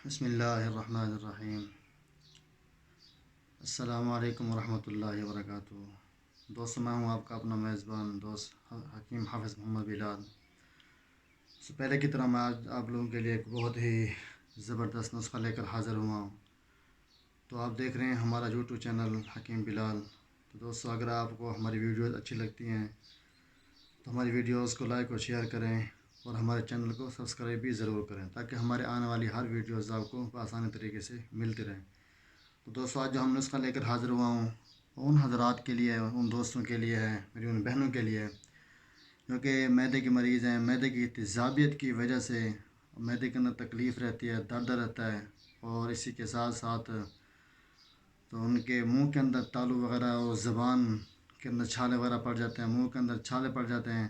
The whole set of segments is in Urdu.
بسم اللہ الرحمن الرحیم۔ السلام علیکم ورحمۃ اللہ وبرکاتہ۔ دوستو، میں ہوں آپ کا اپنا میزبان دوست حکیم حافظ محمد بلال۔ سے پہلے کی طرح میں آج آپ لوگوں کے لیے ایک بہت ہی زبردست نسخہ لے کر حاضر ہوا ہوں۔ تو آپ دیکھ رہے ہیں ہمارا یوٹیوب چینل حکیم بلال۔ تو دوستو، اگر آپ کو ہماری ویڈیوز اچھی لگتی ہیں تو ہماری ویڈیوز کو لائک اور شیئر کریں، اور ہمارے چینل کو سبسکرائب بھی ضرور کریں تاکہ ہمارے آنے والی ہر ویڈیوز آپ کو آسانی طریقے سے ملتی رہیں۔ تو دوستو، آج جو ہم نسخہ لے کر حاضر ہوا ہوں ان حضرات کے لیے، ان دوستوں کے لیے ہے، میری ان بہنوں کے لیے کیونکہ معدے کے مریض ہیں۔ معدے کی تیزابیت کی وجہ سے معدے کے اندر تکلیف رہتی ہے، درد رہتا ہے، اور اسی کے ساتھ ساتھ تو ان کے منہ کے اندر تالو وغیرہ اور زبان کے اندر چھالے وغیرہ پڑ جاتے ہیں، منہ کے اندر چھالے پڑ جاتے ہیں۔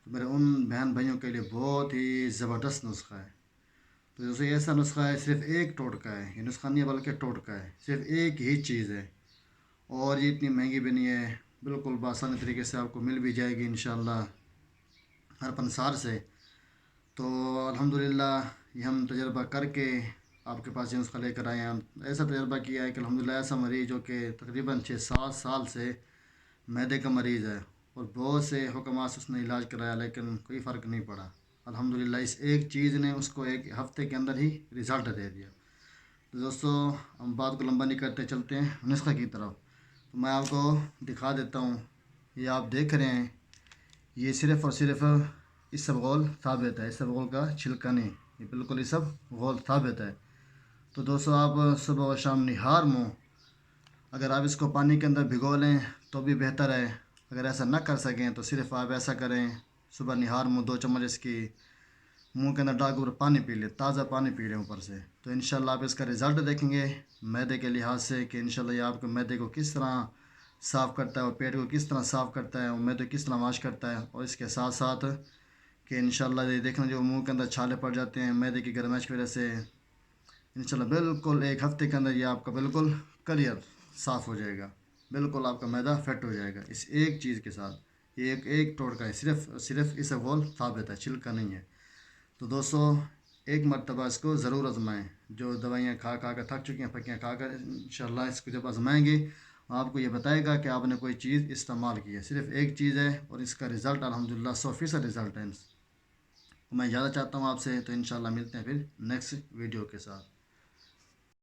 تو میرے ان بہن بھائیوں کے لیے بہت ہی زبردست نسخہ ہے۔ تو جیسے ایسا نسخہ ہے، صرف ایک ٹوٹکا ہے، یہ نسخہ نہیں ہے بلکہ ٹوٹکا ہے، صرف ایک ہی چیز ہے، اور یہ اتنی مہنگی بھی نہیں ہے، بالکل بآسانی طریقے سے آپ کو مل بھی جائے گی انشاءاللہ ہر پنسار سے۔ تو الحمدللہ یہ ہم تجربہ کر کے آپ کے پاس یہ نسخہ لے کر آئے ہیں۔ ایسا تجربہ کیا ہے کہ الحمدللہ ایسا مریض جو کہ تقریباً 6-7 سال سے معدے کا مریض ہے، اور بہت سے حکمات سے اس نے علاج کرایا لیکن کوئی فرق نہیں پڑا۔ الحمدللہ اس ایک چیز نے اس کو ایک ہفتے کے اندر ہی رزلٹ دے دیا۔ تو دوستو، ہم بات کو لمبا نہیں کرتے، چلتے ہیں نسخہ کی طرف۔ تو میں آپ کو دکھا دیتا ہوں، یہ آپ دیکھ رہے ہیں، یہ صرف اور صرف اسبغول ثابت ہے، اسبغول کا چھلکا نہیں، یہ بالکل اسبغول ثابت ہے۔ تو دوستو، آپ صبح و شام نہار منہ اگر آپ اس کو پانی کے اندر بھگو لیں تو بھی بہتر ہے۔ اگر ایسا نہ کر سکیں تو صرف آپ ایسا کریں، صبح نہار منہ 2 چمچ اس کی منہ کے اندر ڈال کر پانی پی لیں، تازہ پانی پی لیں اوپر سے، تو انشاءاللہ آپ اس کا رزلٹ دیکھیں گے معدے کے لحاظ سے کہ انشاءاللہ یہ آپ کے معدے کو کس طرح صاف کرتا ہے، اور پیٹ کو کس طرح صاف کرتا ہے، اور معدے کو کس طرح واش کرتا ہے، اور اس کے ساتھ ساتھ کہ انشاءاللہ یہ دیکھنا جو منہ کے اندر چھالے پڑ جاتے ہیں معدے کی گرمائش کی وجہ سے، انشاءاللہ بالکل ایک ہفتے کے اندر یہ آپ کا بالکل کلیئر صاف ہو جائے گا، بالکل آپ کا معدہ فٹ ہو جائے گا اس ایک چیز کے ساتھ۔ یہ ایک ٹوٹکا ہے، صرف اسبغول ثابت ہے، چھلکا نہیں ہے۔ تو دوستو، ایک مرتبہ اس کو ضرور آزمائیں۔ جو دوائیاں کھا کر تھک چکی ہیں، پھکیاں کھا کر، انشاءاللہ اس کو جب آزمائیں گے آپ کو یہ بتائے گا کہ آپ نے کوئی چیز استعمال کی ہے۔ صرف ایک چیز ہے اور اس کا رزلٹ الحمدللہ 100% رزلٹ ہے۔ میں اجازت چاہتا ہوں آپ سے، تو انشاءاللہ ملتے ہیں پھر نیکسٹ ویڈیو کے ساتھ۔